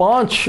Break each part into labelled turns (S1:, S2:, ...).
S1: 5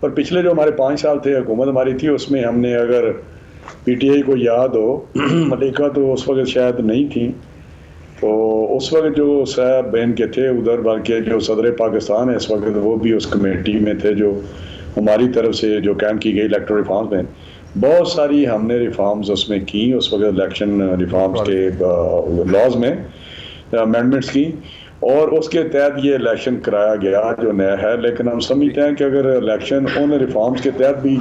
S2: اور پچھلے جو ہمارے 5 سال تھے حکومت ہماری تھی اس میں ہم نے اگر پی ٹی آئی کو یاد ہو ملیکہ تو اس وقت شاید نہیں تھی تو اس وقت جو صاحب بین کے تھے ادھر بلکہ جو صدر پاکستان ہے اس وقت وہ بھی اس کمیٹی میں تھے جو ہماری طرف سے جو قائم کی گئی الیکٹرل ریفارمز میں بہت ساری ہم نے ریفارمز اس میں کی اس وقت الیکشن ریفارمز کے لاز میں امینڈمنٹس کی اور اس کے تحت یہ الیکشن کرایا گیا جو نیا ہے لیکن ہم سمجھتے ہیں کہ اگر الیکشن ان ریفارمز کے تحت بھی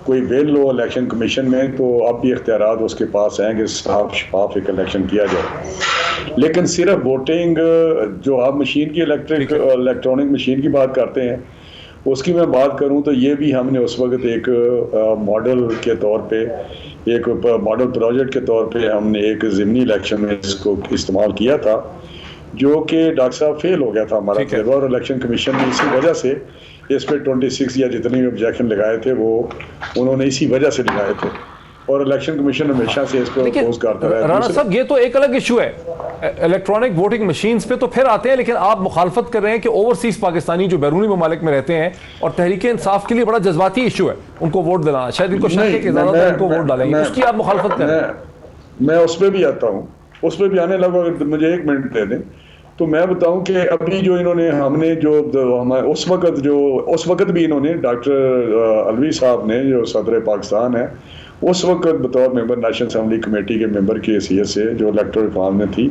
S2: کوئی ویل ہو الیکشن کمیشن میں تو اب بھی اختیارات اس کے پاس ہیں کہ صاف شفاف ایک الیکشن کیا جائے لیکن صرف ووٹنگ جو آپ مشین کی الیکٹرانک مشین کی بات کرتے ہیں اس کی میں بات کروں تو یہ بھی ہم نے اس وقت ایک ماڈل کے طور پہ ایک ماڈل پروجیکٹ کے طور پہ ہم نے ایک ضمنی الیکشن میں اس کو استعمال کیا تھا جو کہ ڈاکٹر صاحب فیل ہو گیا تھا ہمارا تجربہ اور الیکشن کمیشن نے اسی وجہ سے اس پہ 26 یا جتنے بھی آبجیکشن لگائے تھے وہ انہوں نے اسی وجہ سے لگائے تھے اور الیکشن کمیشن ہمیشہ سے اس کو اپوز کرتا رہا ہے.
S1: رانا صاحب یہ تو ایک الگ ایشو ہے الیکٹرانک ووٹنگ مشینز پہ تو پھر آتے ہیں لیکن آپ مخالفت کر رہے ہیں کہ اوورسیز پاکستانی جو بیرونی ممالک میں رہتے ہیں اور تحریک انصاف کے لیے بڑا جذباتی ایشو ہے ان کو ووٹ دلانا شاید ان کو شک ہے کہ زیادہ تر ان کو ووٹ ڈالیں گے اس کی آپ مخالفت کر رہے ہیں.
S2: میں اس پہ بھی آتا ہوں اس پہ بھی آنے لگا اگر مجھے 1 منٹ دے دیں تو میں بتاؤں کہ ابھی جو انہوں نے ہم نے جو اس وقت بھی انہوں نے ڈاکٹر الوی صاحب نے جو صدر پاکستان ہے اس وقت بطور ممبر نیشنل اسمبلی کمیٹی کے ممبر کی حیثیت سے جو الیکٹرل ریفارم میں تھی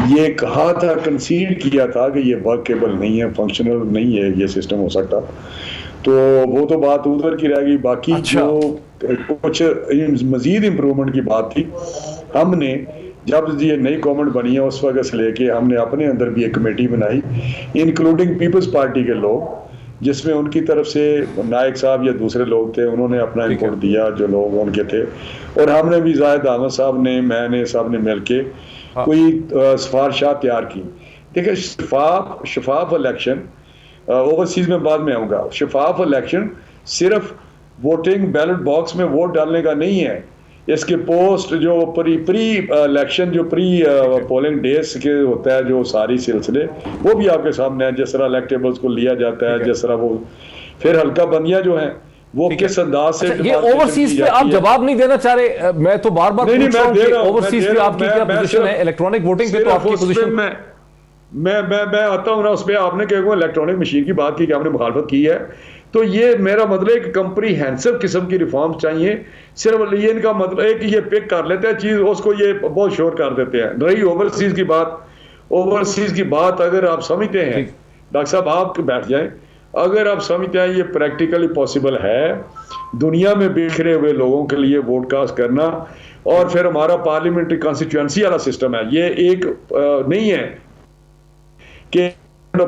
S2: یہ کہا تھا کنسیڈ کیا تھا کہ یہ ورکیبل نہیں ہے فنکشنل نہیں ہے یہ سسٹم ہو سکتا تو وہ تو بات ادھر کی رہ گئی باقی جو کچھ مزید امپرومنٹ کی بات تھی ہم نے جب یہ نئی گورنمنٹ بنی ہے اس وقت سے لے کے ہم نے اپنے اندر بھی ایک کمیٹی بنائی انکلوڈنگ پیپلز پارٹی کے لوگ جس میں ان کی طرف سے نائک صاحب یا دوسرے لوگ تھے انہوں نے اپنا انپوٹ دیا جو لوگ ان کے تھے اور ہم نے بھی زاہد احمد صاحب نے میں نے سب نے مل کے کوئی سفارشات تیار کی. دیکھیں شفاف الیکشن اوورسیز میں بعد میں آؤں گا شفاف الیکشن صرف ووٹنگ بیلٹ باکس میں ووٹ ڈالنے کا نہیں ہے اس کے پوسٹ جو پری الیکشن جو پولنگ ڈیز کے ہوتا ہے جو ساری سلسلے وہ بھی آپ کے سامنے ہے جس طرح الیکٹیبلز کو لیا جاتا ہے جس طرح وہ پھر حلقہ بندیاں جو ہیں وہ کس انداز سے
S1: یہ اوورسیز پہ آپ جواب نہیں دینا چاہ رہے میں تو بار بار پوچھ رہا ہوں کہ اوورسیز پہ آپ کی کیا پوزیشن ہے الیکٹرانک ووٹنگ پہ تو آپ کی پوزیشن
S2: میں آتا ہوں نا اس پہ آپ نے کہ الیکٹرانک مشین کی بات کی کہ آپ نے مخالفت کی ہے تو یہ میرا مطلب ہے کہ کمپریہنسو قسم کی ریفارم چاہیے صرف یہ ان کا مطلب ہے کہ یہ پک کر لیتے ہیں چیز اس کو یہ بہت شور کر دیتے ہیں. رہی اوورسیز کی بات اگر آپ سمجھتے ہیں ڈاکٹر صاحب آپ بیٹھ جائیں اگر آپ سمجھتے ہیں یہ پریکٹیکلی پاسبل ہے دنیا میں بکھرے ہوئے لوگوں کے لیے ووٹ کاسٹ کرنا اور پھر ہمارا پارلیمنٹری کانسٹیچوئنسی والا سسٹم ہے یہ ایک نہیں ہے کہ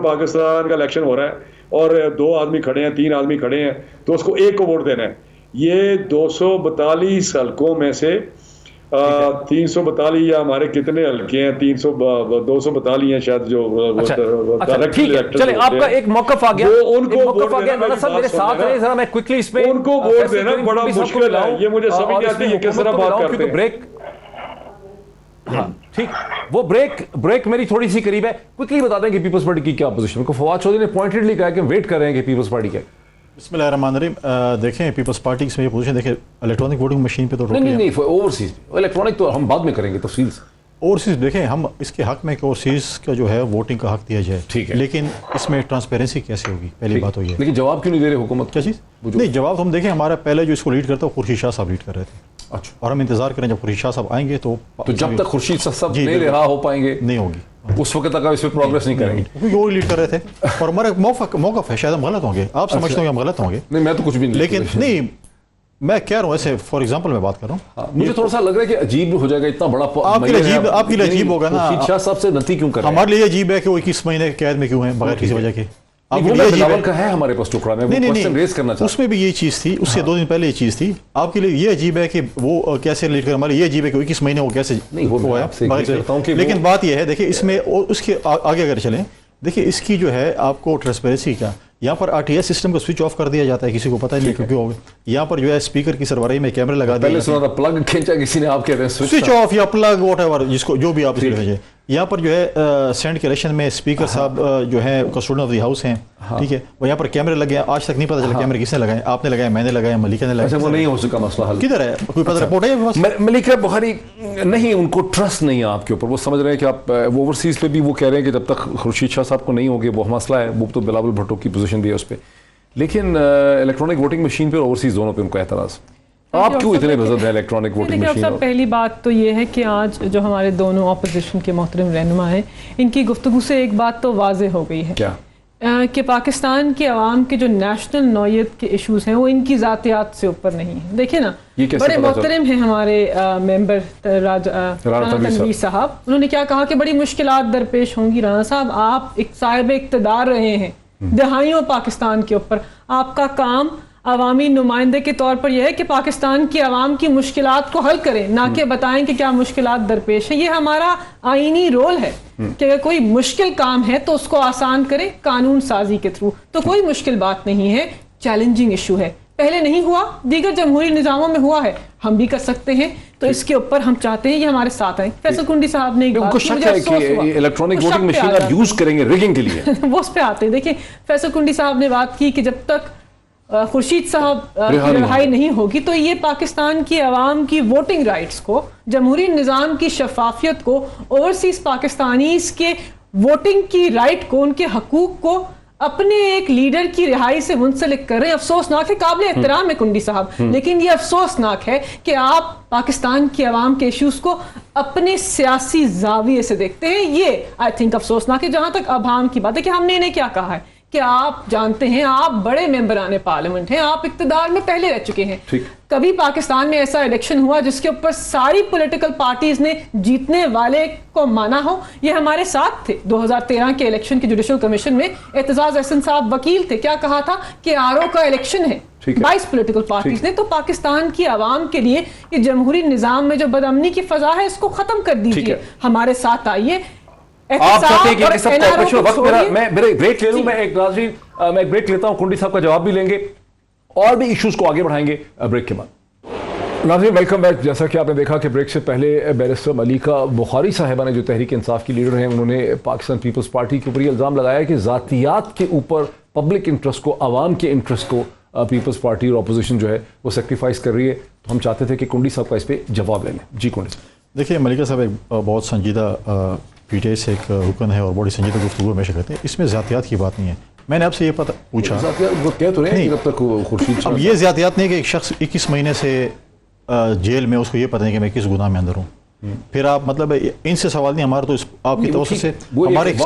S2: پاکستان کا الیکشن ہو رہا ہے اور 2 آدمی کھڑے ہیں 3 آدمی کھڑے ہیں تو اس کو ایک کو ووٹ دینا ہے. یہ 242 حلقوں میں سے 342 یا ہمارے کتنے حلقے ہیں 242 ہیں شاید جو
S1: چلے آپ کا ایک موقف آ گیا ان کو ووٹ دینا میرے ساتھ رہے ذرا میں کوئکلی اس پہ
S2: ان کو ووٹ دینا بڑا مشکل ہے یہ مجھے سمجھ نہیں آتی یہ کس طرح بات کرتے ہیں
S1: بریک ہاں ٹھیک وہ بریک میری تھوڑی سی قریب ہے کوئکلی بتا دیں کہ پیپلز پارٹی کی کیا پوزیشن کو فواد چودھری نے پوائنٹڈلی کہا کہ ہم ویٹ کر رہے ہیں کہ پیپلز پارٹی کیا
S3: بسم اللہ الرحمن الرحیم دیکھیں پیپلز پارٹی اس میں یہ پوزیشن دیکھیں الیکٹرانک ووٹنگ مشین پہ تو
S1: نہیں اوورسیز الیکٹرانک تو ہم بعد میں کریں گے تفصیل سے
S3: اوورسیز دیکھیں ہم اس کے حق میں کہ اوورسیز کا جو ہے ووٹنگ کا حق دیا جائے
S1: ٹھیک ہے
S3: لیکن اس میں ٹرانسپیرنسی کیسے ہوگی پہلی بات ہوئی ہے
S1: لیکن جواب کیوں نہیں دے رہے حکومت
S3: کیا چیز نہیں جواب ہم دیکھیں ہمارا پہلے جو اس کو لیڈ کرتا ہے خورشید شاہ صاحب لیڈ کر رہے تھے
S1: اچھا
S3: اور ہم انتظار کریں جب خورشید شاہ صاحب آئیں گے تو
S1: جب تک خورشید صاحب نہیں رہا ہو پائیں گے
S3: نہیں ہوگی
S1: اس وقت تک اس پہ پروگریس نہیں کریں گے
S3: وہ لیڈ کر رہے تھے اور ہمارا موقف ہے شاید ہم غلط ہوں گے آپ سمجھتے ہوں گے ہم غلط ہوں گے
S1: نہیں میں تو کچھ بھی نہیں
S3: لیکن نہیں میں کہہ رہا ہوں ایسے فار ایگزامپل میں بات کر رہا ہوں
S1: مجھے تھوڑا سا لگ رہا ہے کہ عجیب ہو جائے گا اتنا بڑا
S3: آپ کے لیے عجیب ہوگا نا
S1: خورشید شاہ صاحب سے نتی کیوں کر رہے ہیں
S3: ہمارے لیے عجیب ہے کہ وہ 21 مہینے قید میں کیوں ہیں بغیر کسی وجہ کے
S1: ہے ہمارے پاس ٹکڑا میں ریز کرنا چاہتا
S3: اس میں بھی یہ چیز تھی اس سے 2 دن پہلے یہ چیز تھی آپ کے لیے یہ عجیب ہے کہ وہ کیسے لیڈ کر ہمارے یہ عجیب ہے کہ 21 مہینے وہ کیسے ہوا ہے لیکن بات یہ ہے دیکھیں اس میں اس کے آگے اگر چلیں دیکھیں اس کی جو ہے آپ کو ٹرانسپیرنسی کا یہاں پر RTS سسٹم کو سوئچ آف کر دیا جاتا ہے کسی کو پتہ نہیں کیوں ہوگا یہاں پر جو ہے اسپیکر کی سربراہی میں کیمرے لگا دیا
S1: پہلے سنا تھا پلگ کھینچا کسی نے آپ کہتے ہیں
S3: سوئچ آف یا پلگ واٹ ایور جس کو جو بھی آپ بھیجیں یہاں پر جو ہے سینٹ کے الیکشن میں اسپیکر صاحب جو ہیں کسٹوڈین آف دی ہاؤس ہیں, ٹھیک ہے, وہ یہاں پر کیمرے لگے ہیں, آج تک نہیں پتہ چلا کیمرے کس نے لگائے, آپ نے لگائے, میں نے لگایا, ملیکہ نے لگایا.
S1: وہ نہیں ہو سکا مسئلہ حل,
S3: کدھر ہے, کوئی پتہ رپورٹ ہے؟
S1: ملیکہ بخاری نہیں, ان کو ٹرسٹ نہیں ہے آپ کے اوپر, وہ سمجھ رہے ہیں کہ آپ وہ اوورسیز پہ بھی وہ کہہ رہے ہیں کہ جب تک خورشید شاہ صاحب کو نہیں ہوگی وہ مسئلہ ہے, وہ تو بلاول بھٹو کی پوزیشن بھی ہے اس پہ, لیکن الیکٹرانک ووٹنگ مشین پہ اور اوورسیز دونوں پہ ان کو اعتراض. آپ کیوں اتنے بزرگ ہیں الیکٹرانک ووٹنگ مشین؟
S4: پہلی بات تو یہ ہے کہ آج جو ہمارے دونوں اپوزیشن کے محترم رہنما ہیں, ان کی گفتگو سے ایک بات تو واضح ہو گئی ہے
S1: کیا
S4: کہ پاکستان کے عوام کے جو نیشنل نوعیت کے ایشوز ہیں وہ ان کی ذاتیات سے اوپر نہیں ہیں. دیکھیں نا, بڑے محترم ہیں ہمارے ممبر رانا تنویر صاحب, انہوں نے کیا کہا کہ بڑی مشکلات درپیش ہوں گی. رانا صاحب, آپ ایک صاحب اقتدار رہے ہیں دہائیوں پاکستان کے اوپر, آپ کا کام عوامی نمائندے کے طور پر یہ ہے کہ پاکستان کی عوام کی مشکلات کو حل کریں, نہ کہ بتائیں کہ کیا مشکلات درپیش ہیں. یہ ہمارا آئینی رول ہے کہ اگر کوئی مشکل کام ہے تو اس کو آسان کریں قانون سازی کے تھرو. تو کوئی مشکل بات نہیں ہے, چیلنجنگ ایشو ہے, پہلے نہیں ہوا, دیگر جمہوری نظاموں میں ہوا ہے, ہم بھی کر سکتے ہیں. تو اس کے اوپر ہم چاہتے ہیں یہ ہمارے ساتھ آئیں. فیصل کنڈی صاحب نے ایک بات کی, مجھے افسوس ہوا,
S1: الیکٹرانک ووٹنگ مشین آپ یوز کریں گے ریگنگ کے لیے,
S4: وہ اس پہ آتے ہیں. دیکھیں, فیصل کنڈی صاحب نے بات کی کہ جب تک خورشید صاحب کی رہائی نہیں ہوگی تو یہ پاکستان کی عوام کی ووٹنگ رائٹس کو, جمہوری نظام کی شفافیت کو, اوورسیز پاکستانیز کے ووٹنگ کی رائٹ کو, ان کے حقوق کو اپنے ایک لیڈر کی رہائی سے منسلک کر رہے ہیں. افسوسناک ہے, قابل احترام ہے کنڈی صاحب, لیکن یہ افسوسناک ہے کہ آپ پاکستان کی عوام کے ایشوز کو اپنے سیاسی زاویے سے دیکھتے ہیں. یہ آئی تھنک افسوسناک ہے. جہاں تک ابہام کی بات ہے کہ ہم نے انہیں کیا کہا ہے کہ آپ جانتے ہیں, آپ بڑے ممبران پارلیمنٹ ہیں, آپ اقتدار میں پہلے رہ چکے ہیں. کبھی پاکستان میں ایسا الیکشن ہوا جس کے اوپر ساری پولیٹیکل پارٹیز نے جیتنے والے کو مانا ہو؟ یہ ہمارے ساتھ تھے 2013 کے الیکشن کے جوڈیشل کمیشن میں. اعتزاز احسن صاحب وکیل تھے, کیا کہا تھا کہ RO کا الیکشن ہے, 22 پولیٹیکل پارٹیز نے. تو پاکستان کی عوام کے لیے یہ جمہوری نظام میں جو بدامنی کی فضا ہے اس کو ختم کر دیجیے, ہمارے ساتھ آئیے.
S1: آپ چاہتے ہیں کہ اس وقت میں بریک لے لوں, میں ایک بریک لیتا ہوں, کنڈی صاحب کا جواب بھی لیں گے اور بھی ایشوز کو آگے بڑھائیں گے بریک کے بعد. ناظرین ویلکم بیک. جیسا کہ آپ نے دیکھا کہ بریک سے پہلے بیرسٹر ملیکہ بخاری صاحبہ نے, جو تحریک انصاف کی لیڈر ہیں, انہوں نے پاکستان پیپلز پارٹی کے اوپر یہ الزام لگایا کہ ذاتیات کے اوپر پبلک انٹرسٹ کو, عوام کے انٹرسٹ کو پیپلز پارٹی اور اپوزیشن جو ہے وہ سیکریفائز کر رہی ہے. تو ہم چاہتے تھے کہ کنڈی صاحب کا اس پہ جواب لے لیں. جی کنڈی صاحب.
S3: دیکھیے, ملیکہ صاحب ایک بہت سنجیدہ PTI سے ایک رکن ہے اور بڑی سنجیدہ گفتگو ہمیشہ کرتے ہیں. اس میں ذاتیات کی بات نہیں ہے. میں نے آپ سے یہ پوچھا, اب یہ ذاتیات نہیں کہ ایک شخص 21 مہینے سے جیل میں, اس کو یہ پتہ نہیں کہ میں کس گناہ میں اندر ہوں. پھر آپ مطلب ان سے سوال نہیں, ہمارا تو آپ کی توسط سے ہمارے ایک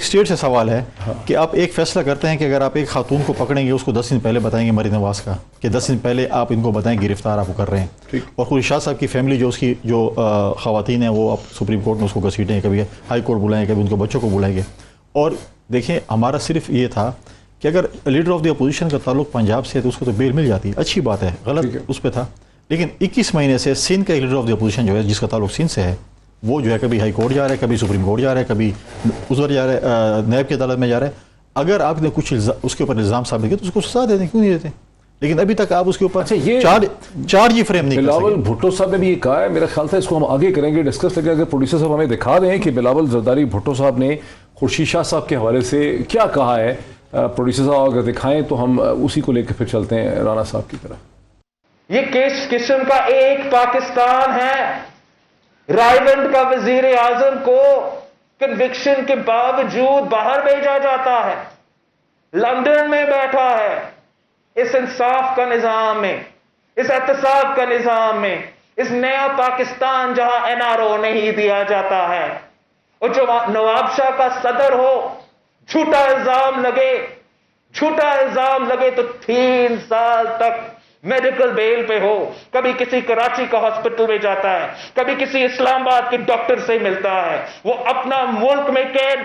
S3: اسٹیٹ سے سوال ہے کہ آپ ایک فیصلہ کرتے ہیں کہ اگر آپ ایک خاتون کو پکڑیں گے, اس کو 10 دن پہلے بتائیں گے مریم نواز کا, کہ 10 دن پہلے آپ ان کو بتائیں گرفتار آپ کو کر رہے ہیں, اور خورشید شاہ صاحب کی فیملی جو اس کی جو خواتین ہیں وہ آپ سپریم کورٹ میں اس کو گھسیٹیں, کبھی ہائی کورٹ بلائیں, کبھی ان کو بچوں کو بلائیں گے. اور دیکھیں, ہمارا صرف یہ تھا کہ اگر لیڈر آف دی اپوزیشن کا تعلق پنجاب سے ہے تو اس کو تو بیل مل جاتی ہے, اچھی بات ہے, غلط اس پہ تھا. لیکن 21 مہینے سے سندھ کا ایک لیڈر آف دی اپوزیشن جو ہے, جس کا تعلق سندھ سے ہے, وہ جو ہے کبھی ہائی کورٹ جا رہا ہے, کبھی سپریم کورٹ جا رہا ہے, کبھی ادھر جا رہا ہے, نیب کی عدالت میں جا رہا ہے. اگر آپ نے کچھ اس کے اوپر الزام ثابت کیا تو اس کو سزا دے دیں, کیوں نہیں دیتے؟ لیکن ابھی تک آپ اس کے اوپر چارج ہی فریم نہیں کر سکتے.
S1: بلاول بھٹو صاحب نے بھی یہ کہا ہے, میرا خیال تھا اس کو ہم آگے کریں گے ڈسکس, لیکن اگر پروڈیوسر صاحب ہمیں دکھا دیں کہ بلاول زرداری بھٹو صاحب نے خورشید شاہ صاحب کے حوالے سے کیا کہا ہے. پروڈیوسر صاحب اگر دکھائیں تو ہم اسی کو لے کے پھر چلتے ہیں رانا صاحب کی طرف.
S5: یہ کس قسم کا ایک پاکستان ہے؟ رائیونڈ کا وزیر اعظم کو کنوکشن کے باوجود باہر بھیجا جاتا ہے, لندن میں بیٹھا ہے. اس انصاف کا نظام میں, اس احتساب کا نظام میں, اس نیا پاکستان جہاں NRO نہیں دیا جاتا ہے, اور جو نواب شاہ کا صدر ہو, جھوٹا الزام لگے تو 3 سال تک میڈیکل بیل پہ ہو, کبھی کسی کراچی کا ہاسپٹل میں جاتا ہے, کبھی کسی اسلام آباد کے ڈاکٹر سے ملتا ہے, وہ اپنا ملک میں قید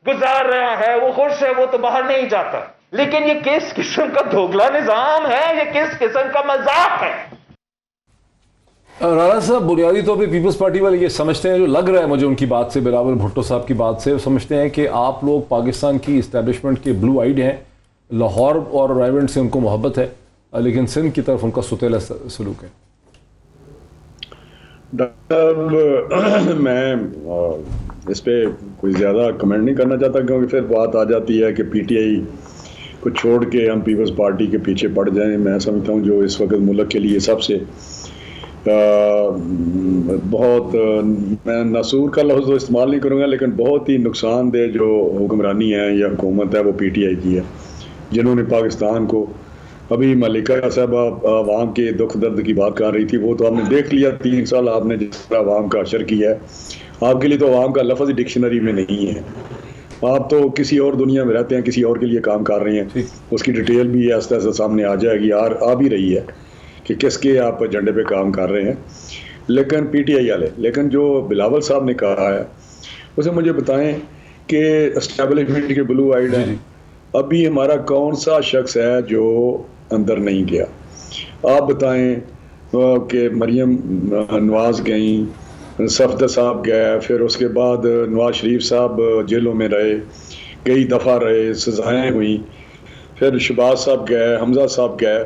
S5: گزار رہا ہے, وہ خوش ہے, وہ تو باہر نہیں جاتا. لیکن یہ کس قسم کا دھوکھلا نظام ہے, یہ کس قسم کا مذاق ہے؟
S1: رانا صاحب, بنیادی طور پہ پیپلز پارٹی والے یہ سمجھتے ہیں, جو لگ رہا ہے مجھے ان کی بات سے, بلاول بھٹو صاحب کی بات سے, سمجھتے ہیں کہ آپ لوگ پاکستان کی اسٹیبلشمنٹ کے بلو آئیڈ ہیں, لاہور اور رائیونڈ سے ان کو محبت ہے, لیکن سندھ کی طرف ان کا ستیلا سلوک ہے.
S2: ڈاکٹر صاحب میں اس پہ کوئی زیادہ کمنٹ نہیں کرنا چاہتا کیونکہ پھر بات آ جاتی ہے کہ پی ٹی آئی کو چھوڑ کے ہم پیپلز پارٹی کے پیچھے پڑ جائیں. میں سمجھتا ہوں جو اس وقت ملک کے لیے سب سے بہت، میں ناسور کا لفظ تو استعمال نہیں کروں گا، لیکن بہت ہی نقصان دہ جو حکمرانی ہے یا حکومت ہے وہ پی ٹی آئی کی ہے، جنہوں نے پاکستان کو، ابھی ملکہ صاحبہ عوام کے دکھ درد کی بات کر رہی تھی، وہ تو آپ نے دیکھ لیا 3 سال آپ نے جس طرح عوام کا اشر کیا ہے. آپ کے لیے تو عوام کا لفظ ڈکشنری میں نہیں ہے، آپ تو کسی اور دنیا میں رہتے ہیں، کسی اور کے لیے کام کر رہے ہیں. اس کی ڈیٹیل بھی آہستہ آہستہ سامنے آ جائے گی، آ بھی رہی ہے کہ کس کے آپ ایجنڈے پہ کام کر رہے ہیں. لیکن پی ٹی آئی والے، لیکن جو بلاول صاحب نے کہا ہے اسے مجھے بتائیں کہ اسٹیبلشمنٹ کے بلو آئیڈ ہیں، ابھی ہمارا کون سا شخص ہے جو اندر نہیں گیا؟ آپ بتائیں کہ مریم نواز گئیں، صفدر صاحب گئے، پھر اس کے بعد نواز شریف صاحب جیلوں میں رہے، کئی دفعہ رہے، سزائیں ہوئیں، پھر شہباز صاحب گئے، حمزہ صاحب گئے،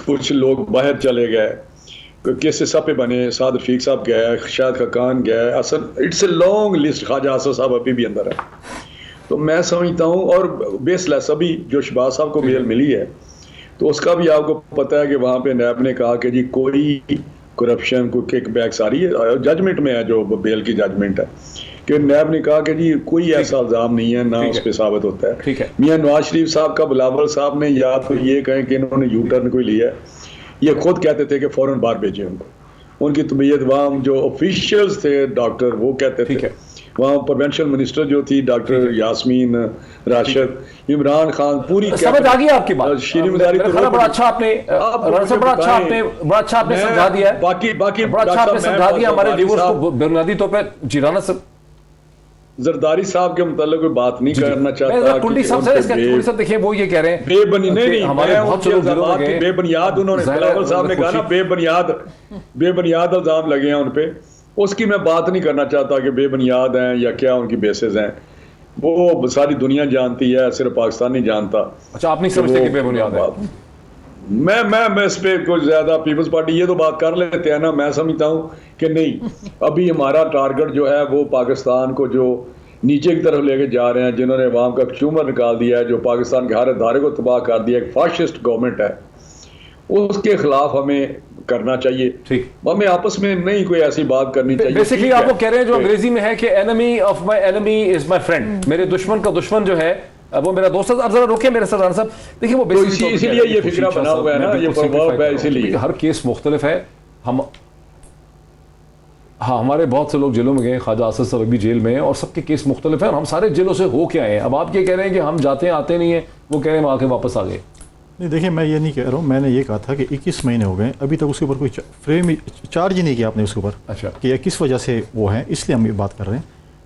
S2: کچھ لوگ باہر چلے گئے، کیس پہ بنے، سعد رفیق صاحب گئے، شاہد خاقان گئے، اٹس اے لانگ لسٹ. خواجہ حسن صاحب ابھی بھی اندر ہے. تو میں سمجھتا ہوں، اور بیس لیس ابھی جو شہباز صاحب کو بیل ملی ہے تو اس کا بھی آپ کو پتہ ہے کہ وہاں پہ نیب نے کہا کہ جی کوئی کرپشن، کوئی کک بیک، ساری ججمنٹ میں ہے جو بیل کی ججمنٹ ہے، کہ نیب نے کہا کہ جی کوئی ایسا الزام نہیں ہے، نہ اس پہ ثابت ہوتا ہے. میاں نواز شریف صاحب کا بلاول صاحب نے یا تو یہ کہیں کہ انہوں نے یو ٹرن کوئی لیا ہے، یہ خود کہتے تھے کہ فوراً باہر بھیجیں ان کو. ان کی طبیعت وہاں جو آفیشیلز تھے ڈاکٹر وہ کہتے تھے، وہاں پروینشل منسٹر جو تھی ڈاکٹر یاسمین راشد، عمران خان، پوری
S1: سمجھ آ گئی آپ کی بات.
S2: شیریں مزاری
S1: بڑا اچھا آپ نے سمجھا دیا ہے،
S2: باقی
S1: بڑا اچھا آپ نے سمجھا دیا ہمارے لیورز کو بنیادی طور پہ. جی رانا صاحب،
S2: زرداری صاحب کے متعلق کوئی بات نہیں کرنا چاہتا.
S1: کنڈی صاحب دیکھیں وہ یہ کہہ رہے ہیں
S2: بے بنی نہیں،
S1: ہمارے بہت سے لوگ ضرور لگے،
S2: بے بنیاد انہوں نے، بلاول صاحب نے کہا نا بے بنیاد الزام لگے ہیں ان پہ. اس کی میں بات نہیں کرنا چاہتا کہ بے بنیاد ہیں یا کیا ان کی بیسز ہیں، وہ ساری دنیا جانتی ہے، صرف پاکستان نہیں جانتا.
S1: اچھا آپ نہیں سمجھتے کہ بے بنیاد ہے؟
S2: میں اس پہ کچھ زیادہ، پیپلز پارٹی یہ تو بات کر لیتے ہیں نا، میں سمجھتا ہوں کہ نہیں، ابھی ہمارا ٹارگٹ جو ہے وہ پاکستان کو جو نیچے کی طرف لے کے جا رہے ہیں، جنہوں نے عوام کا ٹیومر نکال دیا ہے، جو پاکستان کے ہر ادارے کو تباہ کر دیا، ایک فاشسٹ گورنمنٹ ہے، اس کے خلاف ہمیں کرنا چاہیے. ہمیں آپس میں نہیں کوئی ایسی بات کرنی چاہیے.
S1: بیسیکلی آپ وہ کہہ رہے ہیں جو انگریزی میں ہے کہ enemy of my enemy is my friend، میرے دشمن کا دشمن جو ہے وہ میرا دوست ہے. اب ذرا روکیں میرے سر رانا صاحب، دیکھیں وہ
S2: اسی لیے یہ فکرہ بنا ہوا ہے نا، یہ پرباب ہے، اسی لیے
S1: ہر کیس مختلف ہے. ہاں ہمارے بہت سے لوگ جیلوں میں گئے، خواجہ آصف صاحب ابھی جیل میں ہیں، اور سب کے کیس مختلف ہیں، اور ہم سارے جیلوں سے ہو کے آئے ہیں. اب آپ یہ کہہ رہے ہیں کہ ہم جاتے ہیں آتے نہیں ہیں، وہ کہہ رہے ہیں وہاں کے واپس آ گئے.
S3: نہیں دیکھیں، میں یہ نہیں کہہ رہا ہوں، میں نے یہ کہا تھا کہ 21 مہینے ہو گئے، ابھی تک اس کے اوپر کوئی فریم چارج ہی نہیں کیا آپ نے اس کے اوپر. اچھا کہ یہ کس وجہ سے وہ ہیں، اس لیے ہم یہ بات کر رہے ہیں.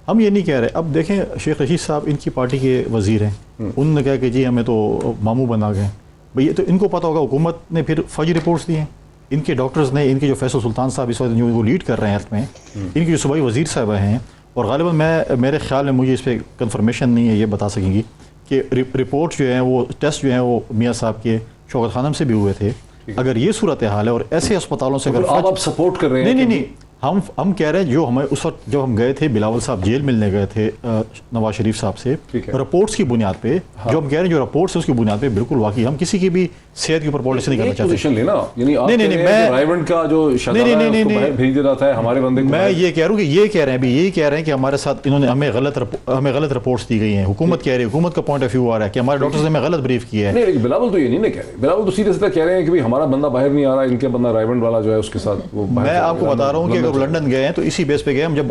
S3: ہم یہ نہیں کہہ رہے. اب دیکھیں شیخ رشید صاحب ان کی پارٹی کے وزیر ہیں، انہوں نے کہا کہ جی ہمیں تو ماموں بنا گئے. بھئی یہ تو ان کو پتہ ہوگا، حکومت نے پھر فوجی رپورٹس دی ہیں، ان کے ڈاکٹرز نے، ان کے جو فیصل سلطان صاحب اس وقت جو وہ لیڈ کر رہے ہیں ہیلتھ میں، ان کی جو صوبائی وزیر صاحبہ ہیں، اور غالباً میرے خیال میں، مجھے اس پہ کنفرمیشن نہیں ہے، یہ بتا سکیں گی کہ رپورٹ جو ہیں وہ ٹیسٹ جو ہیں وہ میاں صاحب کے شوکت خانم سے بھی ہوئے تھے. اگر یہ صورتحال ہے اور ایسے اسپتالوں سے اگر
S1: آپ سپورٹ کر رہے ہیں،
S3: نہیں ہم کہہ رہے ہیں جو ہمیں اس وقت جب ہم گئے تھے بلاول صاحب جیل ملنے گئے تھے نواز شریف صاحب سے، رپورٹس کی بنیاد پہ جو ہم کہہ رہے ہیں، جو رپورٹس ہیں اس کی بنیاد پہ بالکل واقعی ہم کسی کی بھی صحت کے اوپر پالیسی نہیں کرنا چاہتے. میں یہ کہہ رہا ہوں کہ یہ کہہ رہے ہیں کہ ہمارے ساتھ انہوں نے ہمیں غلط رپورٹس دی گئی ہیں. حکومت کہہ رہی ہے، حکومت کا پوائنٹ آف ویو آ رہا ہے کہ ہمارے ڈاکٹرز نے ہمیں غلط بریف کیا ہے.
S1: بلاول تو یہ نہیں کہہ رہے، بلاول تو سیدھے سیدھے کہہ رہے ہیں کہ ہمارا بندہ باہر نہیں آ رہا، ان کے بندہ رائیونڈ والا جو ہے اس کے ساتھ.
S3: میں آپ کو بتا رہا ہوں کہ اگر لنڈن گئے ہیں تو اسی بیس پہ گئے. ہم جب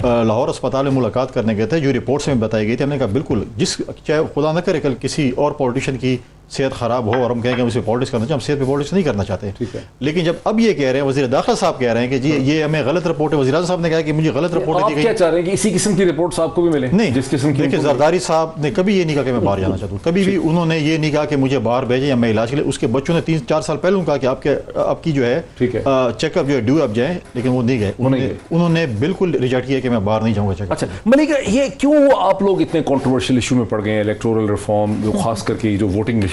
S3: لاہور اسپتال میں ملاقات کرنے گئے تھے، جو رپورٹس میں بتائی گئی تھی، ہم نے کہا بالکل، چاہے خدا نہ کرے کل کسی اور پولیٹیشین کی صحت خراب ہو اور ہم کہیں کہ ہم اسے پالیٹکس کرنا چاہتے ہیں، ہم صحت پہ پالیٹکس نہیں کرنا چاہتے. لیکن جب اب یہ کہہ رہے ہیں، وزیر داخلہ صاحب کہہ رہے ہیں کہ جی یہ ہمیں غلط رپورٹ ہے، وزیر اعظم صاحب نے کہا کہ مجھے غلط رپورٹ دی گئی.
S1: آپ کیا چاہ رہے ہیں کہ اسی قسم کی رپورٹس آپ کو بھی ملے؟
S3: نہیں، جس قسم کی. دیکھیں زرداری صاحب نے کبھی یہ نہیں کہا کہ میں باہر جانا چاہتا ہوں، کبھی بھی انہوں نے یہ نہیں کہا کہ مجھے باہر بھیجیں یا میں علاج کے لیے. اس کے بچوں نے 3-4 سال پہلے کہا کہ آپ کی جو ہے چیک اپ جو ہے ڈیو اپ جائیں، لیکن وہ نہیں گئے. انہوں نے بالکل ریجیکٹ کیا کہ میں باہر نہیں جاؤں گا چیک اپ.
S1: اچھا ملک، یہ کیوں آپ لوگ اتنے کنٹروورشل ایشو میں پڑ گئے ہیں، الیکٹورل ریفارم، جو خاص کر کے جو ووٹنگ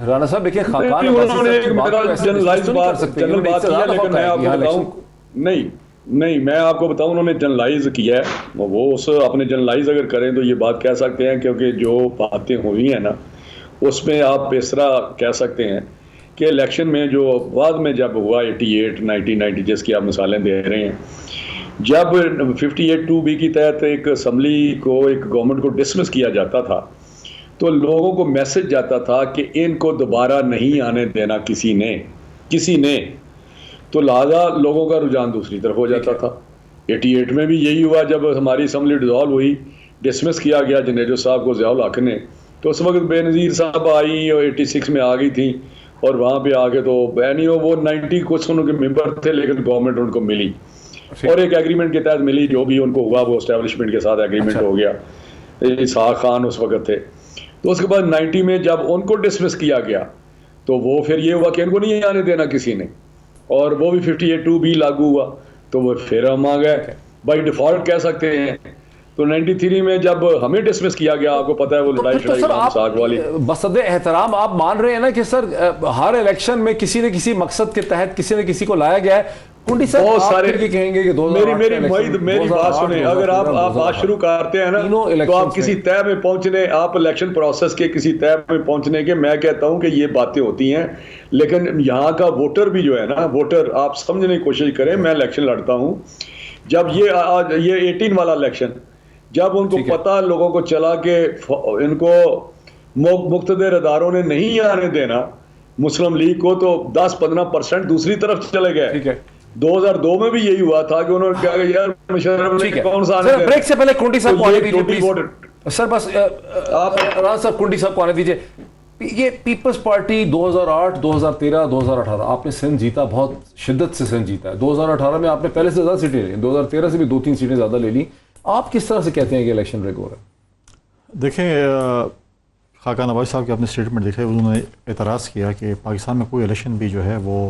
S1: رانا صاحب دیکھیں خاکان
S2: نہیں میں آپ کو بتاؤں انہوں نے جنرلائز کیا ہے، وہ اس اپنے جنرلائز اگر کریں تو یہ بات کہہ سکتے ہیں، کیونکہ جو باتیں ہوئی ہیں نا اس میں آپ اس طرح کہہ سکتے ہیں کہ الیکشن میں جو بعد میں جب ہوا 88 1990 جس کی آپ مثالیں دے رہے ہیں، جب 58(2)B کی تحت ایک اسمبلی کو ایک گورنمنٹ کو ڈسمس کیا جاتا تھا تو لوگوں کو میسج جاتا تھا کہ ان کو دوبارہ نہیں آنے دینا کسی نے، تو لہذا لوگوں کا رجحان دوسری طرف ہو جاتا تھا۔ 88 میں بھی یہی ہوا، جب ہماری اسمبلی ڈیزالو ہوئی، ڈسمس کیا گیا جنیجو صاحب کو، ضیاء الحق نے، تو اس وقت بے نظیر صاحب آئی اور 86 میں آ گئی تھیں، اور وہاں پہ آ کے تو وہ 90 کچھ ان کے ممبر تھے لیکن گورنمنٹ ان کو ملی اور ایک ایگریمنٹ کے تحت ملی، جو بھی ان کو ہوا وہ اسٹیبلشمنٹ کے ساتھ ایگریمنٹ ہو گیا۔ اسحاق خان اس وقت تھے، تو اس کے بعد 90 میں جب ان کو ڈسمس کیا گیا تو وہ پھر یہ ہوا کہ ان کو نہیں آنے دینا کسی نے، اور وہ بھی 58(2)B لاگو ہوا، تو وہ پھر ہم آ گئے بائی ڈیفالٹ کہہ سکتے ہیں۔ تو 93 میں جب ہمیں ڈسمس کیا گیا، آپ کو پتہ ہے وہ لڑائی ساگ والی،
S1: بصد احترام آپ مان رہے ہیں نا کہ سر ہر الیکشن میں کسی نہ کسی مقصد کے تحت کسی نہ کسی کو لایا گیا ہے؟ کنڈی صاحب
S2: بہت سارے
S1: کہیں گے کہ
S2: میری بات سنیں، اگر آپ بات شروع کرتے ہیں نا تو آپ کسی طے میں پہنچنے، آپ الیکشن پروسیس کے کسی طے میں پہنچنے کے، میں کہتا ہوں کہ یہ باتیں ہوتی ہیں، لیکن یہاں کا ووٹر بھی جو ہے نا، ووٹر آپ سمجھنے کی کوشش کریں، میں الیکشن لڑتا ہوں، جب یہ 18 والا الیکشن، جب ان کو پتہ لوگوں کو چلا کہ ان کو مقتدر اداروں نے نہیں آنے دینا مسلم لیگ کو، تو 10-15% دوسری طرف چلے گئے۔ 2002 میں بھی یہی ہوا تھا کہ انہوں نے کہا کہ یار مشرف نے کون سا آنے دیا۔
S1: بریک سے پہلے کنڈی صاحب کو آنے دیجیے پلیز سر، بس رانا صاحب کنڈی صاحب کو آنے دیجیے۔ یہ پیپلز پارٹی 2008 2013 2018 آپ نے سندھ جیتا، بہت شدت سے سندھ جیتا ہے، 2018 میں آپ نے پہلے سے زیادہ سیٹیں لیں، 2013 سے بھی 2-3 سیٹیں زیادہ لے لی، آپ کس طرح سے کہتے ہیں کہ الیکشن ریگ ہو رہا ہے؟
S3: دیکھیں خاکان نواز صاحب کے اپنے اسٹیٹمنٹ دیکھے، انہوں نے اعتراض کیا کہ پاکستان میں کوئی الیکشن بھی جو ہے وہ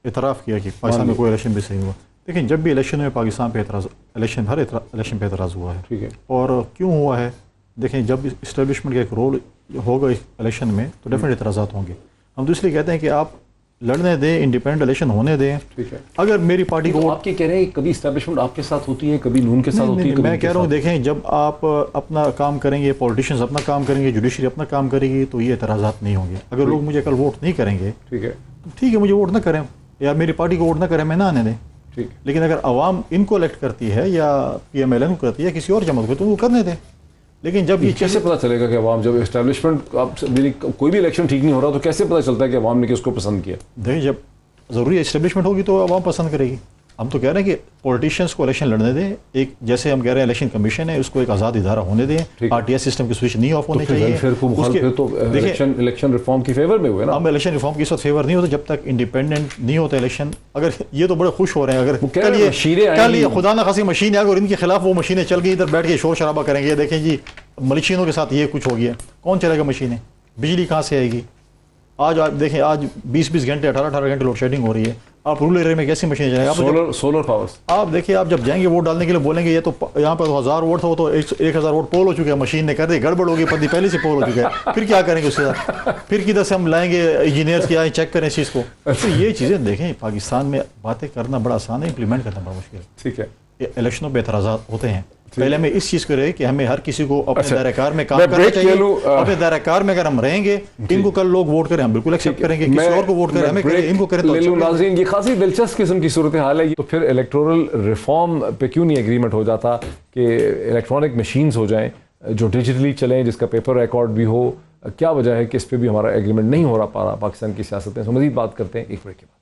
S3: اعتراف کیا کہ پاکستان میں کوئی الیکشن بھی صحیح ہوا۔ دیکھیں جب بھی الیکشن میں پاکستان پہ ہر الیکشن پہ اعتراض ہوا ہے، ٹھیک ہے، اور کیوں ہوا ہے؟ دیکھیں جب اسٹیبلشمنٹ کا ایک رول ہوگا الیکشن میں تو ڈیفینٹ اعتراضات ہوں گے۔ ہم تو اس لیے کہتے ہیں کہ آپ لڑنے دیں، انڈیپینڈنٹ الیکشن ہونے دیں۔ اگر میری پارٹی کو
S1: آپ کہہ رہے ہیں کبھی اسٹیبلشمنٹ آپ کے ساتھ ہوتی ہے، کبھی نون کے ساتھ ہوتی ہے،
S3: میں کہہ رہا ہوں دیکھیں جب آپ اپنا کام کریں گے، پولیٹیشینز اپنا کام کریں گے، جوڈیشری اپنا کام کرے گی، تو یہ اعتراضات نہیں ہوں گے۔ اگر لوگ مجھے کل ووٹ نہیں کریں گے، ٹھیک ہے، مجھے ووٹ نہ کریں یا میری پارٹی کو ووٹ نہ کریں، میں نہ آنے دیں، لیکن اگر عوام ان کو الیکٹ کرتی ہے یا PMLN کو کرتی ہے یا کسی اور جماعت کو، تو وہ کرنے دیں۔ لیکن جب یہ
S1: کیسے پتہ چلے گا کہ عوام جب اسٹیبلشمنٹ کوئی بھی الیکشن ٹھیک نہیں ہو رہا تو کیسے پتہ چلتا ہے کہ عوام نے کس کو پسند کیا؟
S3: دیکھیں جب ضروری اسٹیبلشمنٹ ہوگی تو عوام پسند کرے گی۔ ہم تو کہہ رہے ہیں کہ پولیٹیشینس کو الیکشن لڑنے دیں، ایک جیسے ہم کہہ رہے ہیں الیکشن کمیشن ہے، اس کو ایک آزاد ادارہ ہونے دیں، RTI سسٹم کی سوئچ نہیں آف ہونے چاہیے۔
S1: تو الیکشن ریفارم کی فیور میں ہوئے نا،
S3: ہم الیکشن ریفارم کی اس وقت فیور نہیں ہوتا جب تک انڈیپینڈنٹ نہیں ہوتا الیکشن۔ اگر یہ تو بڑے خوش ہو رہے ہیں اگر کل یہ خدا نہ خاصی مشین ہے اگر ان کے خلاف وہ مشینیں چل گئی، ادھر بیٹھ کے شور شرابہ کریں گے، دیکھیں جی ملشینوں کے ساتھ یہ کچھ ہو گیا، کون چلے گا مشینیں؟ بجلی کہاں سے آئے گی؟ آج آپ دیکھیں آج 20 گھنٹے 18 گھنٹے لوڈ شیڈنگ ہو رہی ہے، آپ رورل ایریا میں کیسی مشینیں چلیں گے؟
S1: سولر پاور
S3: آپ دیکھیں، آپ جب جائیں گے ووٹ ڈالنے کے لیے بولیں گے یہ تو یہاں پہ 1000 ووٹ تھا، وہ تو 1000 ووٹ پول ہو چکے ہیں، مشین نے کر دی، گڑبڑ ہوگی، پتی پہلے سے پول ہو چکا ہے، پھر کیا کریں گے اس کے ساتھ؟ پھر کدھر سے ہم لائیں گے انجینئرس کے آئیں چیک کریں اس چیز کو؟ تو یہ چیزیں دیکھیں پاکستان میں باتیں کرنا بڑا آسان ہے، امپلیمنٹ کرنا بڑا مشکل ہے۔
S1: ٹھیک ہے،
S3: الیکشنوں پہ اعتراضات ہوتے ہیں، پہلے ہمیں اس چیز کو رہے کہ ہمیں ہر کسی کو اپنے دائرہ کار میں کام کرنا چاہیے، اپنے دائرہ کار میں اگر ہم رہیں گے، ان کو کل لوگ ووٹ کریں ہم بالکل ایکسیپٹ کریں گے، کسی اور کو ووٹ کریں ہمیں کریں، ان کو کریں تو
S1: ناظرین یہ خاصی دلچسپ قسم کی صورتحال ہے۔ تو پھر الیکٹورل ریفارم پہ کیوں نہیں ایگریمنٹ ہو جاتا کہ الیکٹرانک مشینز ہو جائیں جو ڈیجیٹلی چلیں، جس کا پیپر ریکارڈ بھی ہو؟ کیا وجہ ہے کہ اس پہ بھی ہمارا ایگریمنٹ نہیں ہو رہا پا رہا پاکستان کی سیاست میں؟ مزید بات کرتے ہیں ایک بریک کے بعد۔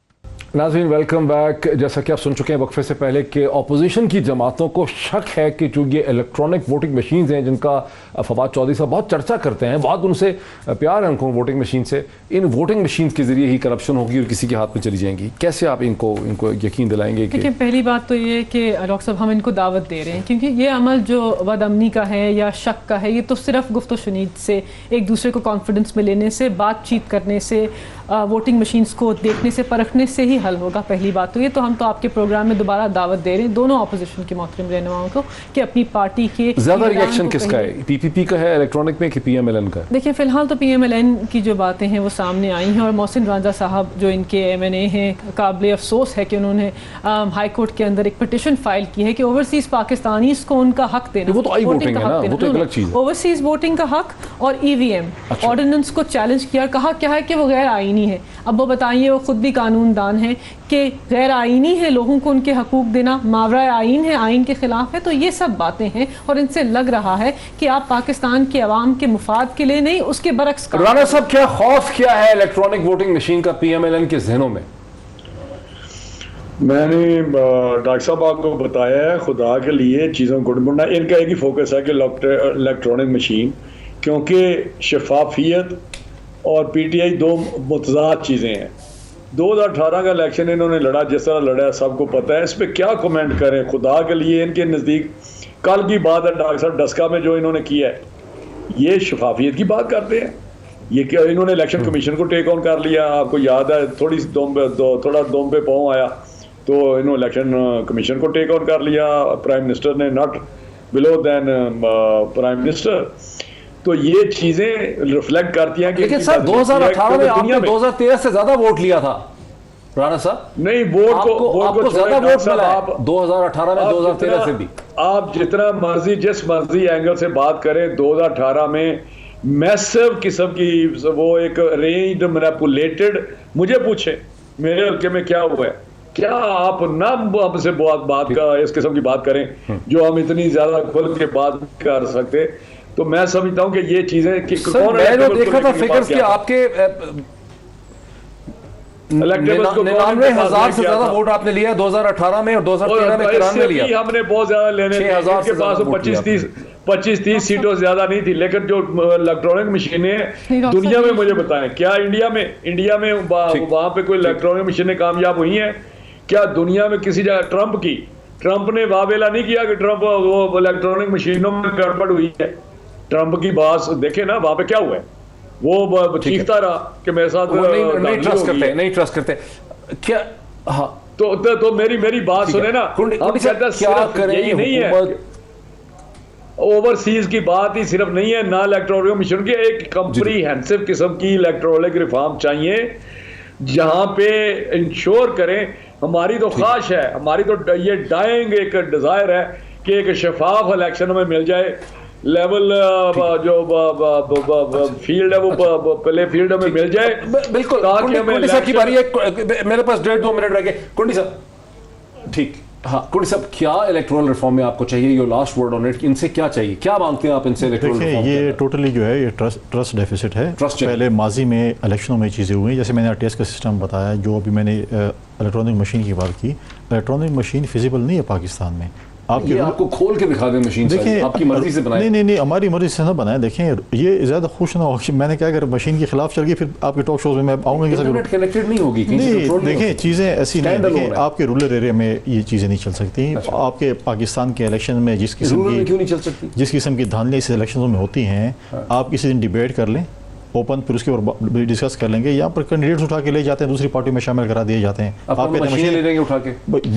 S1: ناظرین ویلکم بیک۔ جیسا کہ آپ سن چکے ہیں وقفے سے پہلے کہ اپوزیشن کی جماعتوں کو شک ہے کہ جو یہ الیکٹرانک ووٹنگ مشینز ہیں جن کا فواد چودھری صاحب بہت چرچا کرتے ہیں، بہت ان سے پیار ہے ان کو ووٹنگ مشین سے، ان ووٹنگ مشینز کے ذریعے ہی کرپشن ہوگی اور کسی کے ہاتھ میں چلی جائیں گی۔ کیسے آپ ان کو یقین دلائیں گے؟
S4: دیکھیں پہلی بات تو یہ ہے کہ ڈاکٹر صاحب ہم ان کو دعوت دے رہے ہیں کیونکہ یہ عمل جو بد امنی کا ہے یا شک کا ہے، یہ تو صرف گفت و شنید سے، ایک دوسرے کو کانفیڈنس میں لینے سے، بات چیت کرنے سے، ووٹنگ مشینز کو دیکھنے سے، پرکھنے سے ہی حل ہوگا. پہلی بات تو یہ, تو ہم تو آپ کے پروگرام میں دوبارہ دعوت دے رہے ہیں دونوں اپوزیشن کے محترم رہنماؤں کو کہ اپنی پارٹی کے
S1: زیادہ ریئیکشن کس کا ہے, پی پی پی کا ہے الیکٹرانک میں کہ پی ایم ایل این کا ہے؟
S4: دیکھیں فی الحال تو پی ایم ایل این کی جو باتیں ہیں وہ سامنے آئی ہیں, اور محسن رانجھا صاحب جو ان کے ایم این اے ہیں, قابل افسوس ہے کہ انہوں نے ہائی کورٹ کے اندر ایک پٹیشن فائل کی ہے کہ اوورسیز پاکستانیز کو ان کا حق دینا,
S1: وہ تو آئی ووٹنگ ہے نا, وہ تو ایک الگ چیز ہے.
S4: اوورسیز ووٹنگ کا حق اور ای وی ایم آرڈیننس کو چیلنج کیا, کہا کیا ہے کہ وہ غیر آئینی ہے. اب وہ بتائیے, وہ خود بھی قانون دان ہیں, کہ غیر آئینی ہے لوگوں کو ان کے حقوق دینا, ماورائے آئین ہے, آئین کے خلاف ہے. تو یہ سب باتیں ہیں اور ان سے لگ رہا ہے کہ آپ پاکستان کے عوام کے مفاد کے لیے نہیں, اس کے برعکس.
S1: رانا صاحب, کیا خوف کیا ہے الیکٹرانک ووٹنگ مشین کا پی ایم ایل این کے ذہنوں میں؟
S2: میں نے ڈاکٹر صاحب آپ کو بتایا ہے, خدا کے لیے چیزوں کو ڈھونڈنا, ان کا ایک ہی فوکس ہے کہ الیکٹرانک مشین, کیونکہ شفافیت اور پی ٹی آئی دو متضاد چیزیں ہیں. 2018 کا الیکشن انہوں نے لڑا جس طرح لڑا ہے سب کو پتہ ہے, اس پہ کیا کمنٹ کریں خدا کے لیے. ان کے نزدیک کل کی بات ہے ڈاکٹر صاحب ڈسکا میں جو انہوں نے کیا ہے, یہ شفافیت کی بات کرتے ہیں. یہ کہ انہوں نے الیکشن کمیشن کو ٹیک آن کر لیا, آپ کو یاد ہے تھوڑا دوم پہ پاؤں آیا تو انہوں نے الیکشن کمیشن کو ٹیک آن کر لیا. پرائم منسٹر نے not below than prime minister. تو یہ چیزیں ریفلیکٹ کرتی ہیں کہ
S1: لیکن سر 2018 میں آپ نے 2013 سے زیادہ ووٹ لیا تھا رانا صاحب.
S2: نہیں, ووٹ کو
S1: زیادہ ووٹ ملا ہے 2018 میں 2013 سے بھی.
S2: آپ جتنا مرضی جس مرضی اینگل سے بات کریں, 2018 میں میسو قسم کی وہ ایک رینجڈ مینیپولیٹڈ, مجھے پوچھیں میرے حلقے میں کیا ہوا ہے, کیا آپ نہ ہم سے بات کا اس قسم کی بات کریں جو ہم اتنی زیادہ کھل کے بات کر سکتے. تو میں سمجھتا ہوں کہ یہ چیزیں
S1: میں نے دیکھا تھا فگرز کہ آپ کے 99,000 سے زیادہ ووٹ آپ نے لیا 2018 میں, اور 2013 میں 93 لیا.
S2: ہم نے بہت زیادہ لینے تھے, ان کے پاس 25-30 سیٹوں زیادہ نہیں تھی. لیکن جو الیکٹرانک مشینیں دنیا میں, مجھے بتائیں کیا انڈیا میں وہاں پہ کوئی الیکٹرانک مشینیں کامیاب ہوئی ہیں کیا دنیا میں کسی جگہ؟ ٹرمپ نے واویلا نہیں کیا کہ ٹرمپ وہ الیکٹرانک مشینوں میں گڑبڑ ہوئی ہے. ٹرمپ کی بات دیکھیں نا, وہاں پہ کیا ہوا ہے, وہ چیختا رہا کہ میرے ساتھ
S1: نہیں ٹرسٹ کرتے کیا. ہاں
S2: تو میری بات سنیں نا, ہم صرف یہی نہیں ہے, اوورسیز کی بات ہی صرف نہیں ہے, نہ الیکٹرانک مشین کی ایک کمپریہنسو قسم کی الیکٹرانک ریفارم چاہیے جہاں پہ انشور کریں. ہماری تو خواہش ہے, ہماری تو یہ ڈائنگ ایک ڈیزائر ہے کہ ایک شفاف الیکشن میں مل جائے. لیول جو فیلڈ ہے وہ پلے فیلڈ میں مل جائے.
S1: بالکل. کنڈی صاحب کی باری ہے, میرے پاس 1.5-2 منٹ رہ گئے. کنڈی صاحب ٹھیک, ہاں کنڈی صاحب, کیا الیکٹورل ریفارم میں آپ کو چاہیے, your last word on it, ان سے کیا چاہیے, کیا مانگتے ہیں آپ ان سے الیکٹورل ریفارم؟
S3: یہ ٹوٹلی جو ہے یہ ٹرسٹ ڈیفیسٹ ہے. پہلے ماضی میں الیکشنوں میں چیزیں ہوئی, جیسے میں نے ٹیسٹ کا سسٹم بتایا, جو ابھی میں نے الیکٹرانک مشین کی بات کی, الیکٹرانک مشین فیزیبل نہیں ہے پاکستان میں.
S1: آپ کو کھول کے دکھا دیں مشین,
S3: دیکھیں
S1: آپ کی مرضی سے بنائیں.
S3: نہیں ہماری مرضی سے نہ بنائیں. دیکھیں یہ زیادہ خوش نہ ہو, میں نے کیا اگر مشین کے خلاف چل گئی پھر آپ کے ٹاک شوز میں آؤں گا
S1: کنیکٹڈ نہیں ہوگی.
S3: نہیں دیکھیں چیزیں ایسی نہیں, دیکھیں آپ کے رورل ایریا میں یہ چیزیں نہیں چل سکتی. آپ کے پاکستان کے الیکشن میں جس قسم کی دھاندلیاں اس الیکشنوں میں ہوتی ہیں, آپ کسی دن ڈیبیٹ کر لیں اوپن, پھر اس کے اوپر ڈسکس کر لیں گے. یہاں پر کینڈیڈیٹس اٹھا کے لے جاتے ہیں, دوسری پارٹی میں شامل کرا دیے جاتے ہیں. آپ کہتے ہیں مشین لے لیں گے اٹھا کے,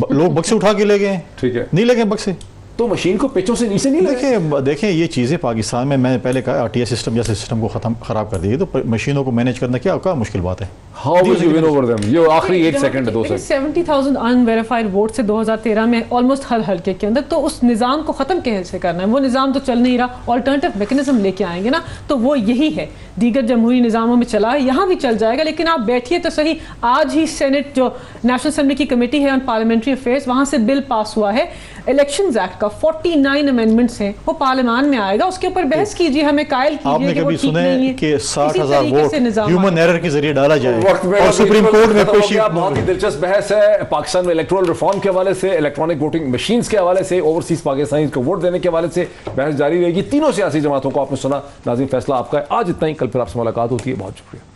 S3: لوگ بکس سے اٹھا کے لے گئے, ٹھیک ہے, نہیں لے گئے بکس سے,
S1: تو مشین کو پیچوں سے نیچے نہیں.
S3: دیکھیں یہ چیزیں پاکستان میں نے پہلے کہا RTI سسٹم جیسے سسٹم کو خراب کر دیے, تو مشینوں کو مینیج کرنا کیا مشکل بات ہے.
S1: How will you win over them? یہ آخری 1 سیکنڈ ہے, 2 سیکنڈ.
S4: 70,000 unverified ووٹ سے 2013 میں آلموسٹ ہر حلقے کے اندر, تو اس نظام کو ختم کیسے کرنا ہے؟ وہ نظام تو چل نہیں رہا, آلٹرنیٹیو میکنزم لے کے آئیں گے نا, تو وہ یہی ہے. دیگر جمہوری نظاموں میں چلا ہے, یہاں بھی چل جائے گا. لیکن آپ بیٹھیے تو صحیح, آج ہی سینٹ جو نیشنل اسمبلی کی کمیٹی ہے آن پارلیمنٹری افیئرس, وہاں سے بل پاس ہوا ہے الیکشنز ایکٹ کا, 49 امینڈمنٹس ہیں, وہ پارلیمان میں آئے گا, اس کے اوپر بحث کیجیے, ہمیں قائل کیجیے.
S3: آپ نے کبھی سنا ہے کہ 60,000 ووٹ ہیومن ایرر کے ذریعے ڈالا جائے
S1: اور سپریم کورٹ میں پیشی؟ بہت ہی دلچسپ بحث ہے پاکستان میں الیکٹورل ریفارم کے حوالے سے, الیکٹرانک ووٹنگ مشینز کے حوالے سے, اوورسیز پاکستانیز کو ووٹ دینے کے حوالے سے بحث جاری رہے گی. تینوں سیاسی جماعتوں کو آپ نے سنا. ناظرین فیصلہ آپ کا ہے. آج اتنا ہی, کل پھر آپ سے ملاقات ہوتی ہے. بہت شکریہ.